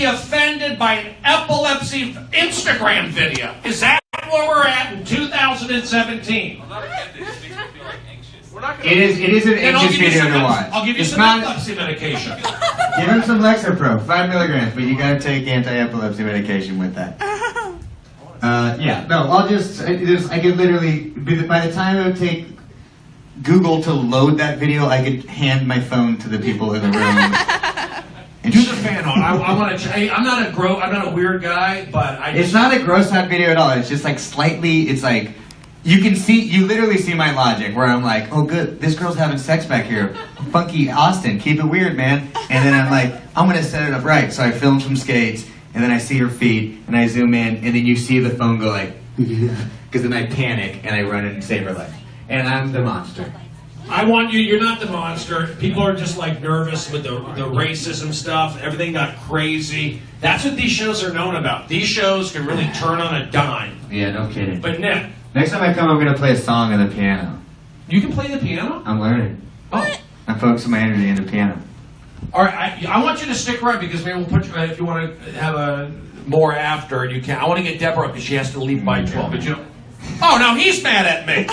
be offended by an epilepsy Instagram video. Is that where we're at in 2017? It is an anxious video to watch. I'll give you some epilepsy medication. Give him some Lexapro, 5 milligrams, but you gotta take anti-epilepsy medication with that. Yeah, no, I could literally, by the time it would take Google to load that video, I could hand my phone to the people in the room. And do the fan on. I want to. I'm not a weird guy, but It's not a gross out video at all. It's just like slightly. It's like you literally see my logic where I'm like, oh good, this girl's having sex back here. Funky Austin, keep it weird, man. And then I'm like, I'm gonna set it up right. So I film some skates, and then I see her feet, and I zoom in, and then you see the phone go like, because then I panic and I run and save her life. And I'm the monster. I want you. You're not the monster. People are just like nervous with the racism stuff. Everything got crazy. That's what these shows are known about. These shows can really turn on a dime. Yeah, no kidding. But Nick, next time I come, I'm gonna play a song on the piano. You can play the piano? I'm learning. Oh, I'm focusing my energy into piano. all right. I want you to stick around because maybe we'll put you if you want to have a more after. You can. I want to get Deborah because she has to leave by 12. But you know. Oh, now he's mad at me.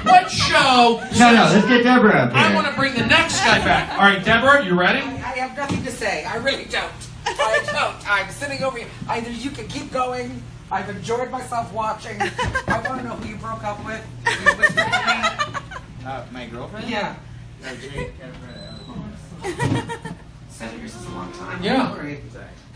What show? No, let's get Deborah up here. I want to bring the next guy back. All right, Deborah, you ready? I have nothing to say. I really don't. I don't. I'm sitting over here. Either you can keep going. I've enjoyed myself watching. I want to know who you broke up with. You whispered to me. My girlfriend? Yeah. 7 years is a long time. Yeah. Don't worry.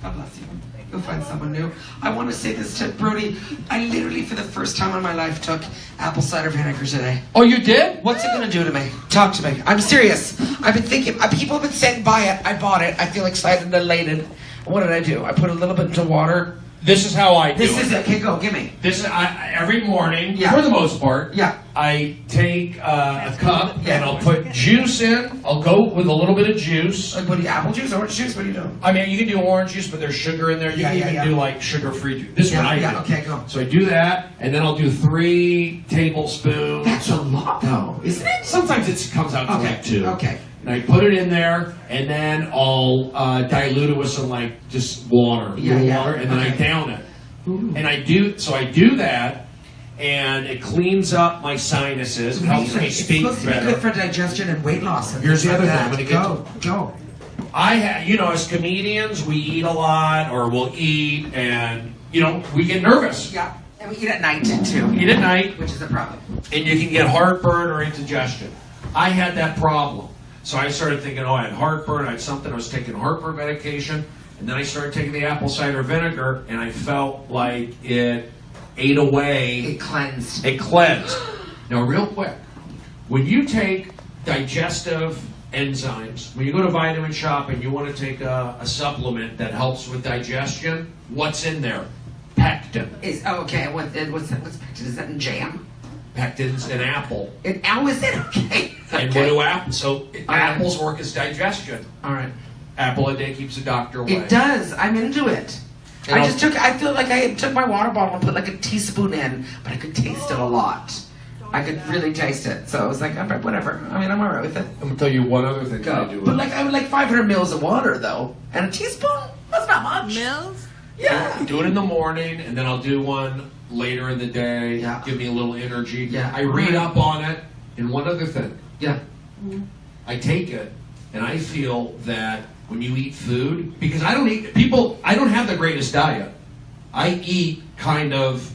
God bless you. You'll find someone new. I want to say this to Brody. I literally, for the first time in my life, took apple cider vinegar today. Oh, you did? What's it going to do to me? Talk to me. I'm serious. I've been thinking. People have been saying buy it. I bought it. I feel excited and elated. What did I do? I put a little bit into water. This is how I do it. This is it. Okay, go. Give me. This is every morning, Yeah. for the most part. Yeah. I take a cup and I'll put juice in. I'll go with a little bit of juice. Like, what do you, apple juice, orange juice? What are you doing? I mean, you can do orange juice, but there's sugar in there. You can even do like sugar-free juice. This is what I do. Okay, go. So I do that, and then I'll do 3 tablespoons. That's a lot, though, isn't it? Sometimes it comes out to like 2. Okay. And I put it in there, and then I'll dilute it with some like just water, water, and then I down it. Ooh. And I do that, and it cleans up my sinuses. It helps me speak it's supposed to be better. good for digestion and weight loss. And Here's the things other like thing. that. When it Go. as comedians, we eat a lot, or we'll eat, and we get nervous. Yeah, and we eat at night too. Eat at night, which is a problem. and you can get heartburn or indigestion. I had that problem, so I started thinking, I had heartburn. I had something. I was taking heartburn medication. And then I started taking the apple cider vinegar, and I felt like it ate away. It cleansed. It cleansed. Now, real quick, when you take digestive enzymes, when you go to Vitamin Shop and you want to take a supplement that helps with digestion, what's in there? Pectin. Okay. What's pectin? Is that in jam? Pectin's in apple. How is it? Okay. And what do apples? So apples work as digestion. All right. Apple a day keeps the doctor away. It does. I'm into it. I feel like I took my water bottle and put like a teaspoon in, but I could taste it a lot. I could really taste it. So I was like, whatever. I mean, I'm all right with it. I'm going to tell you one other thing that I do. But I would like 500 mils of water, though. And a teaspoon? That's not much. Mils? Yeah. Do it in the morning, and then I'll do one later in the day. Yeah. Give me a little energy. Yeah. I read up on it. And one other thing. Yeah. I take it, and I feel that when you eat food, because I don't have the greatest diet. I eat kind of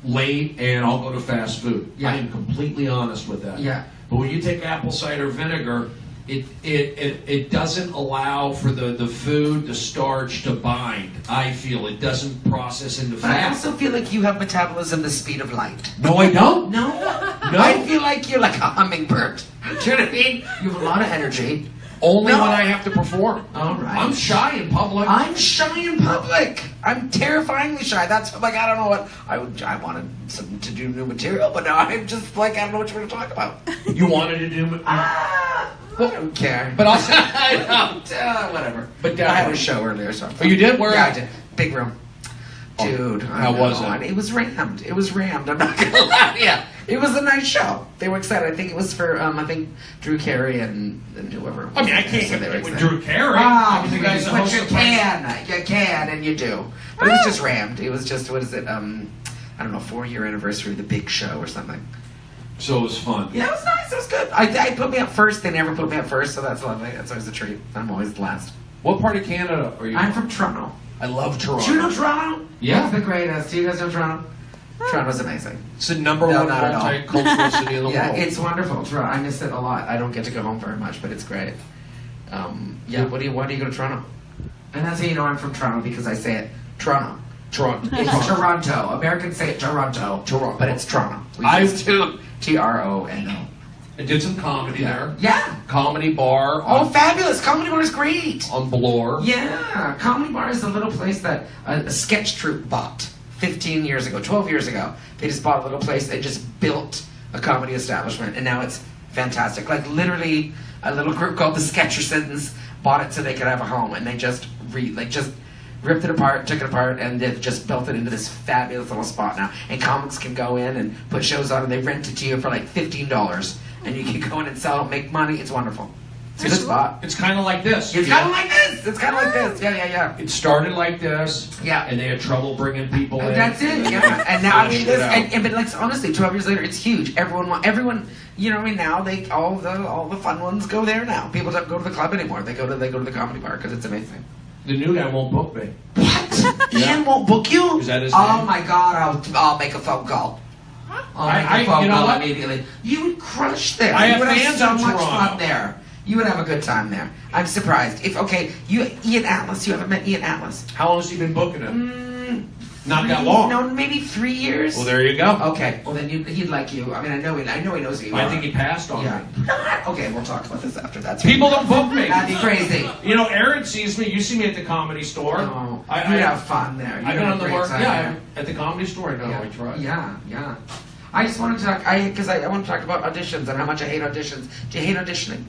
late, and I'll go to fast food. Yeah. I am completely honest with that. Yeah. But when you take apple cider vinegar, it doesn't allow for the food, the starch to bind. I feel it doesn't process into fat. But I also feel like you have metabolism the speed of light. No, I don't. No? No. I feel like you're like a hummingbird. Do you know what I mean? You have a lot of energy. Only when I have to perform. All right. I'm shy in public. I'm shy in public. I'm terrifyingly shy. That's like, I don't know what I wanted to do new material, but now I'm just like, I don't know what you're going to talk about. You wanted to do. I don't care. But I'll say. I don't. Whatever. But I had a show earlier, so. Oh, you did? Where? Yeah, I did. Big room. Dude, how was it? It was rammed. I'm not gonna lie. Yeah, It was a nice show. They were excited. I think it was for I think Drew Carey and whoever. I mean, I can't So they were compete with excited. Drew Carey. Ah, I mean, the guy's the but host you of can, and you do. But it was just rammed. It was just, what is it? I don't know, 4-year anniversary of the Big Show or something. So it was fun. Yeah, it was nice. It was good. I put me up first. They never put me up first, so that's lovely. That's always a treat. I'm always the last. What part of Canada are you? I'm from Toronto. I love Toronto. Do you know Toronto? Yeah. It's the greatest. Do you guys know Toronto? Toronto's amazing. It's the number No, one not at all. multicultural city in the Yeah, world. it's wonderful. Toronto. I miss it a lot. I don't get to go home very much, but it's great. Yeah. Why do you go to Toronto? And that's how you know I'm from Toronto, because I say it Toronto. Toronto. It's Toronto. Americans say it Toronto. Toronto. But it's Toronto. We I- just do Trono. I did some comedy there. Yeah. Comedy bar Oh, on, fabulous. Comedy Bar is great. on Bloor. Yeah. Comedy Bar is a little place that a sketch troupe bought 15 years ago, 12 years ago. They just bought a little place. They just built a comedy establishment, and now it's fantastic. Like, literally, a little group called the Sketchersons bought it so they could have a home, and they just ripped it apart, took it apart, and they've just built it into this fabulous little spot now. And comics can go in and put shows on, and they rent it to you for like $15, and you can go in and sell, make money. It's wonderful. It's a good spot. It's kind of like this. It's kind of like this. It's kind of like this. Yeah. It started like this. Yeah. And they had trouble bringing people in. That's it. Yeah. And now, I mean, Finished it this, out. but like, honestly, 12 years later, it's huge. Everyone, you know what I mean? Now all the fun ones go there now. People don't go to the club anymore. They go to the comedy bar because it's amazing. The new guy won't book me. What? Yeah. Ian won't book you? Is that his Oh name? my God! I'll make a phone call. I'll make a phone you know call what? immediately. You would crush there. I You have would fans so in much Toronto. fun there. You would have a good time there. I'm surprised. Ian Atlas. You haven't met Ian Atlas? How long has he been booking it? Not that long. No, maybe 3 years. Well, there you go. Okay. Well, then he'd like you. I mean, I know he knows who you are. I think he passed on Yeah. me. Okay, we'll talk about this after. That's People don't book me. That'd be crazy. You know, Aaron sees me. You see me at the Comedy Store. Oh, I you'd have fun there. I've been on the great work. time Yeah, there. at the Comedy Store. I know. I tried. Yeah. I just wanted to talk. I want to talk about auditions and how much I hate auditions. Do you hate auditioning?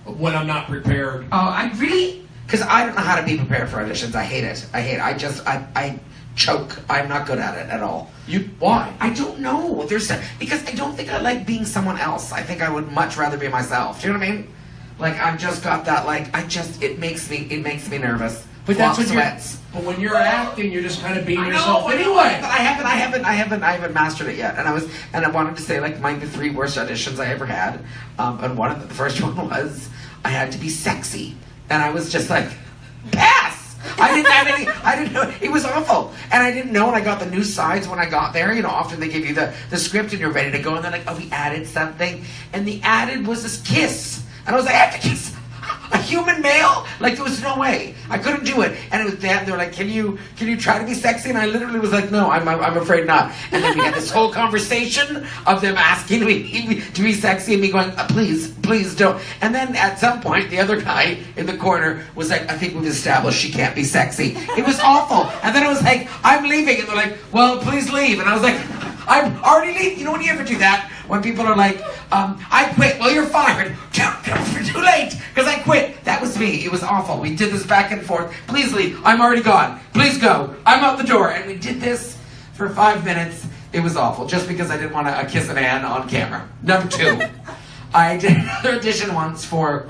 When I'm not prepared. Oh, I really? Because I don't know how to be prepared for auditions. I hate it. I choke. I'm not good at it at all. Why? I don't know. Because I don't think I like being someone else. I think I would much rather be myself. Do you know what I mean? Like, I've just got that. Like, it makes me nervous. But that's what sweats. But when you're acting, you're just kind of being I know, yourself but anyway. But I haven't mastered it yet. And I wanted to say, like, the 3 worst auditions I ever had. And the first one was I had to be sexy, and I was just like, pass. I didn't know. It was awful. And I didn't know, and I got the new sides when I got there. You know, often they give you the script and you're ready to go, and they're like, oh, we added something. And the added was this kiss. And I was like, I have to kiss a human male? Like, there was no way. I couldn't do it. And it was that, they were like, can you try to be sexy? And I literally was like, no, I'm afraid not. And then we had this whole conversation of them asking me to be sexy and me going, please don't. And then at some point, the other guy in the corner was like, I think we've established she can't be sexy. It was awful. And then I was like, I'm leaving. And they're like, well, please leave. And I was like, I'm already leaving. You know when you ever do that? When people are like, I quit. Well, you're fired. Too late, because I quit. That was me. It was awful. We did this back and forth. Please leave. I'm already gone. Please go. I'm out the door. And we did this for 5 minutes. It was awful, just because I didn't want to kiss a man on camera. Number 2. I did another audition once for,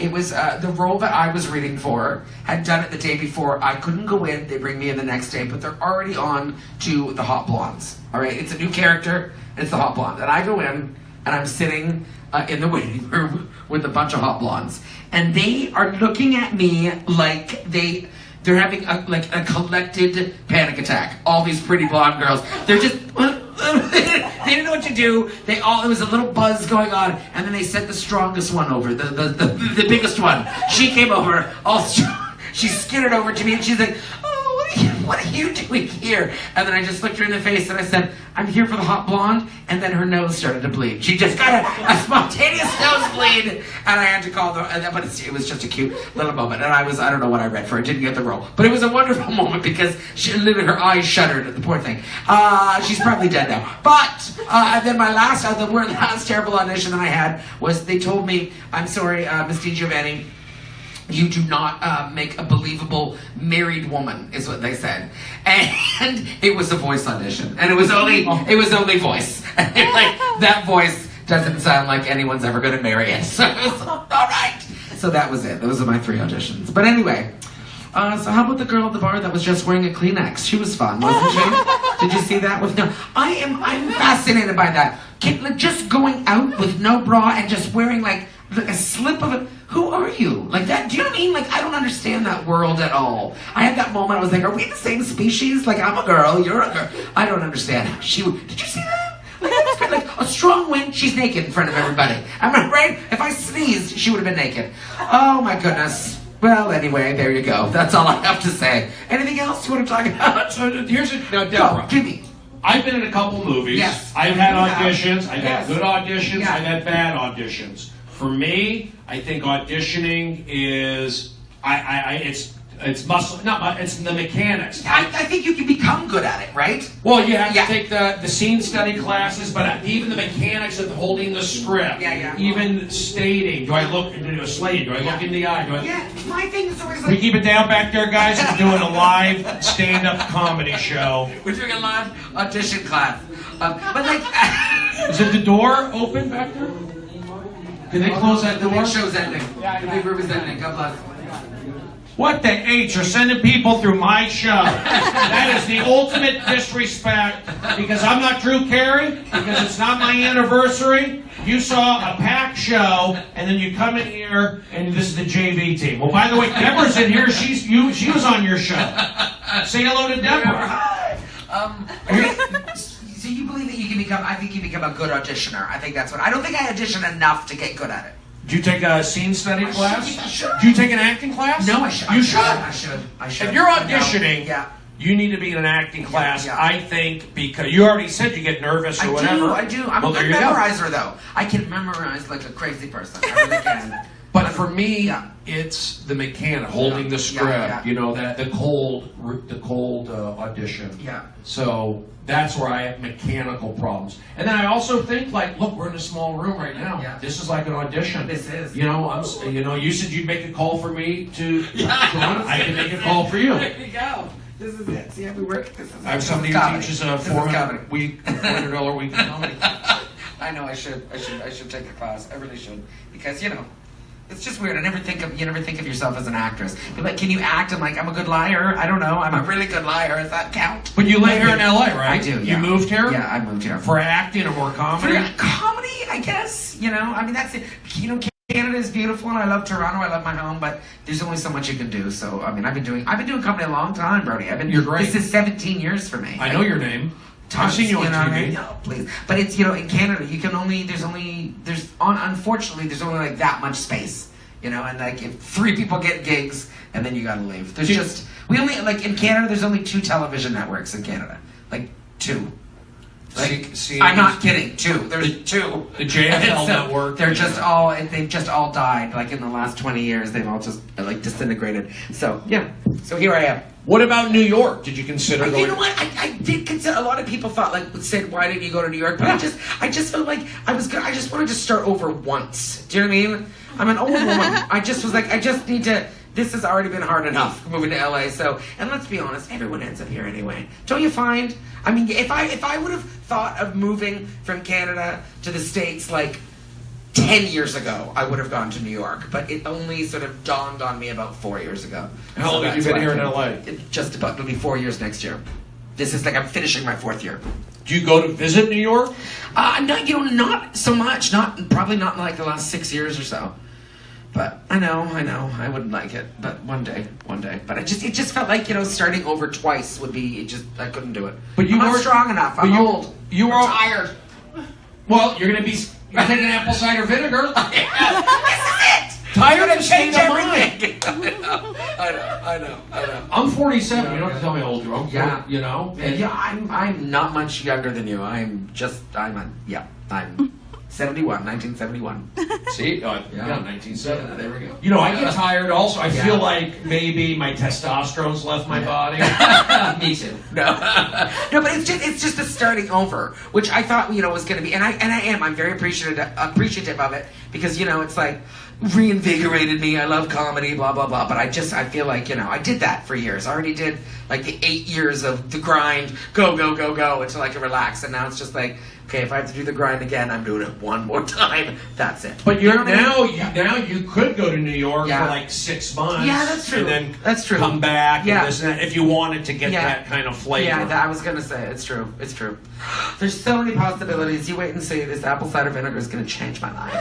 it was the role that I was reading for, had done it the day before. I couldn't go in, they bring me in the next day, but they're already on to the Hot Blondes. All right, it's a new character, it's the Hot Blonde. And I go in, and I'm sitting in the waiting room with a bunch of Hot Blondes. And they are looking at me like they're having a collected panic attack. All these pretty blonde girls. They're just... they didn't know what to do. It was a little buzz going on, and then they sent the strongest one over, the biggest one. She came over, all strong. She skidded over to me, and she's like, oh, what are you doing here? And then I just looked her in the face, and I said, I'm here for the Hot Blonde. And then her nose started to bleed. She just got a spontaneous nosebleed, and I had to call but it was just a cute little moment. And I don't know what I read for. I didn't get the role, but it was a wonderful moment because literally her eyes shuddered at the poor thing. She's probably dead now. But and then my last terrible audition that I had was they told me, I'm sorry, Miss DiGiovanni, You do not make a believable married woman, is what they said. And it was a voice audition, and it was only voice. And like that voice doesn't sound like anyone's ever going to marry it. So it was all right. So that was it. Those are my 3 auditions. But anyway, so how about the girl at the bar that was just wearing a Kleenex? She was fun, wasn't she? Did you see that? I'm fascinated by that. Like just going out with no bra and just wearing like a slip of it. Who are you? Like that? Do you know what I mean? Like I don't understand that world at all. I had that moment. I was like, are we the same species? Like I'm a girl, you're a girl. I don't understand. Did you see that? Like a strong wind, she's naked in front of everybody. Am I right? If I sneezed, she would have been naked. Oh my goodness. Well, anyway, there you go. That's all I have to say. Anything else you want to talk about? So now, Deborah. Go, give me. I've been in a couple movies. Yes. I've had auditions. I've had Yes. good auditions. Yeah. I've had bad auditions. For me, I think auditioning is it's muscle. It's the mechanics. I think you can become good at it, right? Well, you have Yeah. to take the scene study classes, but even the mechanics of holding the script, Yeah. even stating, do I look into a slate? Do I look in the eye? Yeah, my thing is always We like... keep it down back there, guys. We're doing a live stand-up comedy show. We're doing a live audition class. But like... Is it the door open back there? Can they close that The door? big show's ending. The big room is ending. God bless. What the H? You're sending people through my show. That is the ultimate disrespect because I'm not Drew Carey, because it's not my anniversary. You saw a packed show, and then you come in here, and this is the JV team. Well, by the way, Deborah's in here. She was on your show. Say hello to Deborah. So you believe that you can become... I think you become a good auditioner. I think that's what... I don't think I audition enough to get good at it. Did you take a scene study class? Sure. Did you take an acting class? No, I should. You should. I should. If you're auditioning, Yeah. you need to be in an acting class. Yeah. I think because you already said you get nervous or whatever. I do. I'm well, a there good you go. memorizer, though. I can memorize like a crazy person. I really can. But for me, Yeah. it's the mechanic holding the script. Yeah. You know that the cold audition. Yeah. So that's where I have mechanical problems. And then I also think like, look, we're in a small room right now. Yeah. This is like an audition. This is. You know, you said you'd make a call for me to run. I can make a call for you. There you go. This is it. See how we work? This is I have somebody who teaches a $400 a week comedy. I know. I should take a class. I really should because it's just weird. You never think of yourself as an actress. You're like, can you act? I'm like, I'm a good liar. I don't know. I'm a really good liar. Does that count? But you live here in LA, right? I do. Yeah. You moved here? Yeah, I moved here For acting or more comedy? For comedy, I guess. I mean, that's it. Canada is beautiful, and I love Toronto. I love my home, but there's only so much you can do. So, I mean, I've been doing comedy a long time, Brody. You're great. This is 17 years for me. I know your name. I've seen you on TV. No, please. But it's in Canada, you can only unfortunately there's only like that much space. And like if 3 people get gigs and then you gotta leave. We only like in Canada there's only 2 television networks in Canada. Like 2. Like, I'm not kidding. 2. There's 2. The JFL network. They've just all died. Like in the last 20 years, they've all just like disintegrated. So yeah. So here I am. What about New York? Did you consider going? You know what? I did consider. A lot of people said, "Why didn't you go to New York?" But I just felt like I was good. I just wanted to start over once. Do you know what I mean? I'm an old woman. I just was like, I just need to. This has already been hard enough moving to LA. So, and let's be honest, everyone ends up here anyway. Don't you find? I mean, if I would have thought of moving from Canada to the States like 10 years ago, I would have gone to New York, but it only sort of dawned on me about 4 years ago. How long have you been here in LA? Just about. It'll be 4 years next year. This is like I'm finishing my 4th year. Do you go to visit New York? No, not so much. Probably not in like the last 6 years or so. But I know, I wouldn't like it. But one day. But it just felt like starting over twice would be. I couldn't do it. But you I'm not were strong enough. I'm old. You were I'm tired. Well, you're taking apple cider vinegar. This is it. Tired of Change state of mind. everything. I know. I'm 47. You don't have to tell me how old you are. Yeah. You know. Yeah, I'm not much younger than you. I'm 1971. See? Yeah, Yeah. 1970. Yeah, there we go. You know, I get tired also. I Yeah. feel like maybe my testosterone's left my body. Me too. No, no, but it's just the starting over, which I thought was going to be, and I am. I'm very appreciative of it because it's like reinvigorated me. I love comedy, blah blah blah. But I feel like I did that for years. I already did like the 8 years of the grind, go go go go until I can relax, and now it's just like, okay, if I have to do the grind again, I'm doing it one more time. That's it. But you're now Yeah. you could go to New York Yeah. for like 6 months. Yeah, that's true. And then That's true. come back Yeah. and this and that if you wanted to get Yeah. that kind of flavor. Yeah, I was gonna say it's true. It's true. There's so many possibilities. You wait and see. This apple cider vinegar is gonna change my life.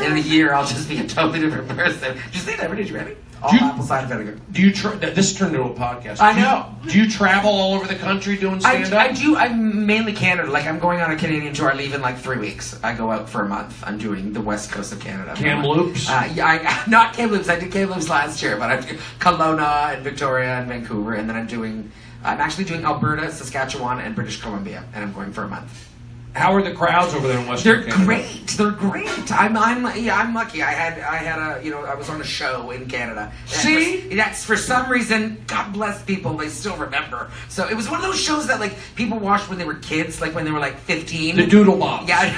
In a year, I'll just be a totally different person. Did you see that? Did you ready? All apple cider vinegar. Do you this turned into a podcast? I know. Do you travel all over the country doing stand up? I do. I'm mainly Canada. Like I'm going on a Canadian tour. I leave in like 3 weeks. I go out for a month. I'm doing the west coast of Canada. Kamloops? Yeah, not Kamloops. I did Kamloops last year, but I do Kelowna and Victoria and Vancouver, and then I'm actually doing Alberta, Saskatchewan, and British Columbia, and I'm going for a month. How are the crowds over there in Western They're Canada? great. They're great. I'm lucky. I had I was on a show in Canada. See? That's for some reason, God bless people, they still remember. So it was one of those shows that like people watched when they were kids, like when they were like 15. The Doodle Bob. Yeah.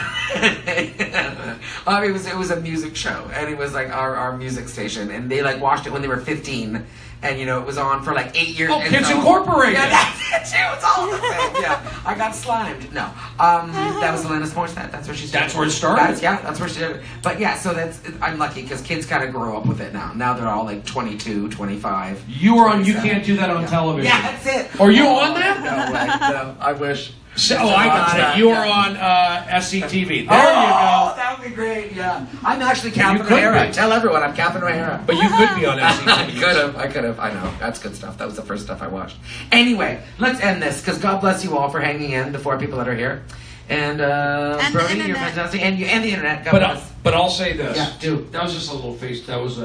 It was a music show, and it was like our music station, and they like watched it when they were 15. And it was on for like 8 years. Oh, and Kids so- Incorporated. Yeah, that's it too. It's all the same. Yeah, I got slimed. No, that was Alanis Morissette. That's where she started. That's where it started? That's where she did it. But yeah, so I'm lucky because kids kind of grow up with it now. Now they're all like 22, 25. You were on. You 27. can't do that on Yeah. television. Yeah, that's it. Are you on that? No way. No, I wish. So, I got it. You were on SCTV. There you go. That would be great. Yeah, I'm actually Catherine could O'Hara. be. Tell everyone I'm Catherine O'Hara. But you could be on I SCTV. could have. I know. That's good stuff. That was the first stuff I watched. Anyway, let's end this because God bless you all for hanging in, the 4 people that are here. And the Brody, you're internet. fantastic. And the internet. God bless. But I'll say this. Yeah, do. That was just a little face. That was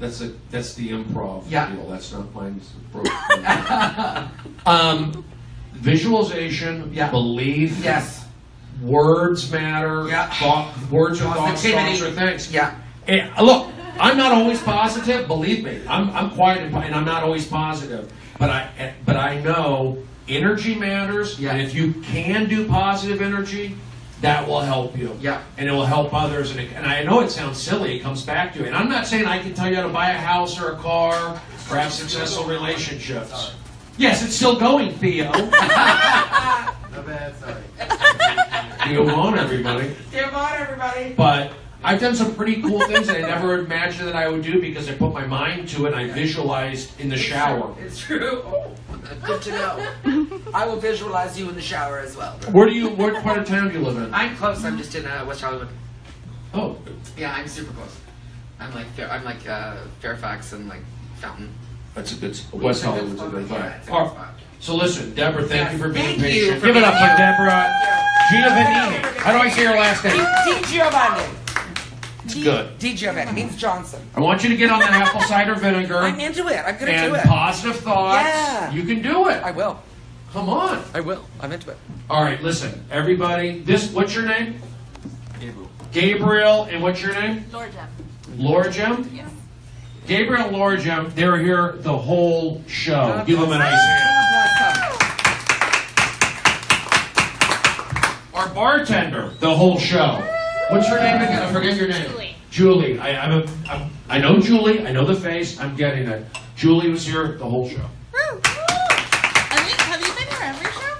that's the improv Yeah. deal. That's not mine. Visualization, Yeah. belief, Yes. words matter. Yeah. Words are thoughts, Positivity. thoughts are things. Yeah. And, look, I'm not always positive. Believe me, I'm quiet and I'm not always positive. But I know energy matters. Yeah. And if you can do positive energy, that will help you. Yeah. And it will help others. And I know it sounds silly. It comes back to it. And I'm not saying I can tell you how to buy a house or a car or have successful relationships. Yes, it's still going, Theo. No bad, sorry. You on, everybody. Come on, everybody. But I've done some pretty cool things that I never imagined that I would do because I put my mind to it and I visualized in the shower. It's true. Oh, good to know. I will visualize you in the shower as well. What part of town do you live in? I'm close. I'm just in West Hollywood. Oh, Yeah, I'm super close. I'm like Fairfax and like Fountain. that's a good West Hollywood's a good Yeah, vibe. it's a All good right. spot. So listen, Deborah, thank Yes, you for being thank you patient. for Give it up being for here. Deborah Giovanni. How do I say your last name? Di Giovanni. It's good. Di Giovanni means Johnson. I want you to get on that apple cider vinegar I'm into it. I'm gonna and do it. positive thoughts. Yeah. You can do it. I will. Come on. I will. I'm into it. All right, listen, everybody. What's your name? Gabriel. Gabriel, and what's your name? Laura Jeff. Laura Jem? Yes. Gabriel and Laura Jem, they're here the whole show. Give them a nice hand. Our bartender, the whole show. What's your name again? I forget your name. Julie. Julie. I know Julie. I know the face. I'm getting it. Julie was here the whole show. Have you been here every show?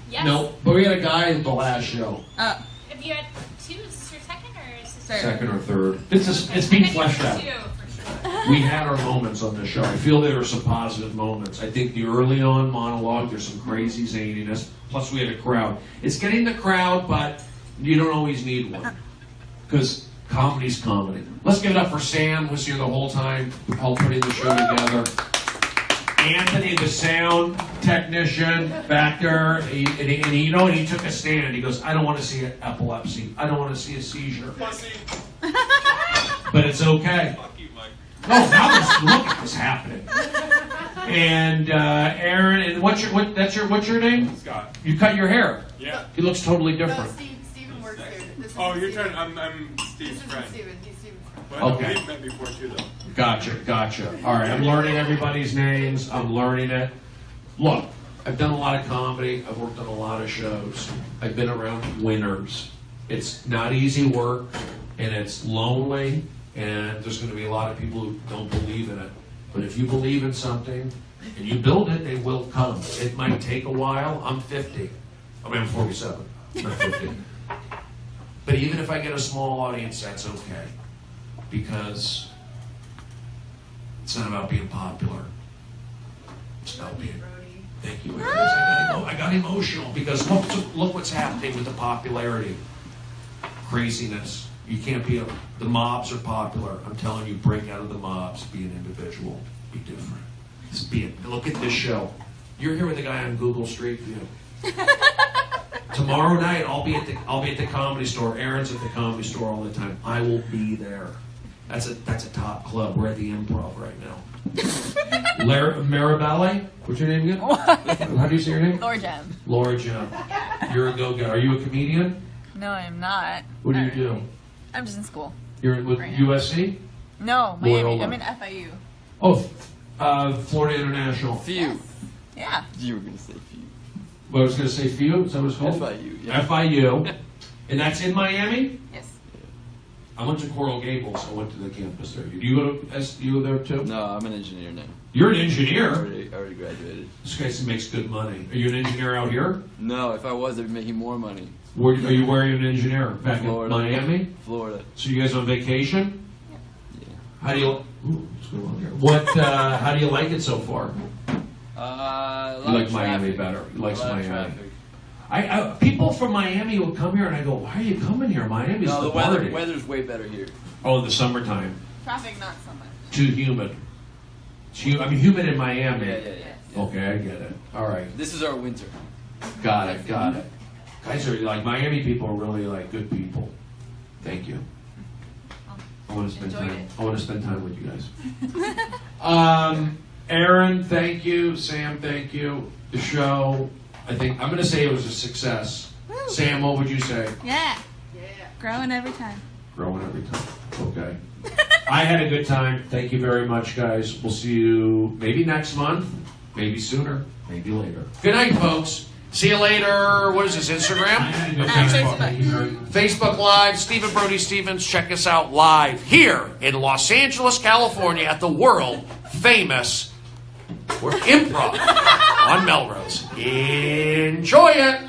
Yes. No, but we had a guy at the last show. Have you had 2? Is this your second or is this Second or third. It's being fleshed out. 2 for sure. We had our moments on the show. I feel there were some positive moments. I think the early on monologue, there's some crazy zaniness. Plus, we had a crowd. It's getting the crowd, but you don't always need one. Because comedy's comedy. Let's give it up for Sam, who's here the whole time, helped putting the show together. Anthony, the sound technician back there, and he took a stand. He goes, I don't want to see epilepsy. I don't want to see a seizure. But it's okay. Oh, now look at this happening. And Aaron, and what's your name? Scott. You cut your hair. Yeah. He looks totally No, different. Steven works here. This Oh, you're trying. I'm Steve's friend. Steven. He's Steven's friend. But Okay. we've met before too, though. Gotcha. All right, I'm learning everybody's names. I'm learning it. Look, I've done a lot of comedy. I've worked on a lot of shows. I've been around winners. It's not easy work, and it's lonely, and there's going to be a lot of people who don't believe in it. But if you believe in something and you build it, they will come. It might take a while. I'm 50. I mean, I'm 47, not 50. But even if I get a small audience, that's okay. Because it's not about being popular. It's about being... Thank you. I got emotional because look what's happening with the popularity. Craziness. You can't be the mobs are popular. I'm telling you, break out of the mobs. Be an individual. Be different. Just be it. Look at this show. You're here with the guy on Google Street View. Tomorrow night, I'll be at the Comedy Store. Aaron's at the Comedy Store all the time. I will be there. That's a top club. We're at the Improv right now. Maribelle? What's your name again? How do you say your name? Laura Jem. Laura Jem. You're a go-getter. Are you a comedian? No, I'm not. What do you do? I'm just in school. You're with Right now. USC? No, Miami. Loyola. I'm in FIU. Oh, Florida International. Few. Yeah. You were going to say few. Well, I was going to say FIU. Is that what it's called? FIU. Yeah. FIU. And that's in Miami? Yes. I went to Coral Gables. I went to the campus there. Do you go to SU there too? No, I'm an engineer now. You're an engineer? I already graduated. This guy makes good money. Are you an engineer out here? No, if I was, I'd be making more money. Where are you wearing an engineer? Back Florida. in Miami? Florida. So you guys on vacation? Yeah. How do you? Ooh, what's going on here? What? How do you like it so far? A You lot like of Miami traffic. better. You like A lot of Miami. traffic. People from Miami will come here and I go, why are you coming here? Miami's No, the the party. weather's way better here. Oh, in the summertime. Traffic, not so much. Too humid. Humid in Miami. Yeah. Okay, I get it. All right. This is our winter. Got it. Guys are like, Miami people are really like good people. Thank you. I want to spend Enjoyed time. it. I want to spend time with you guys. Aaron, thank you. Sam, thank you. The show, I think I'm going to say it was a success. Woo. Sam, what would you say? Yeah. Growing every time. Growing every time. Okay. I had a good time. Thank you very much, guys. We'll see you maybe next month, maybe sooner, maybe later. Good night, folks. See you later. What is this, Instagram? Facebook Live, Stephen Brody Stevens. Check us out live here in Los Angeles, California at the world famous Improv on Melrose. Enjoy it.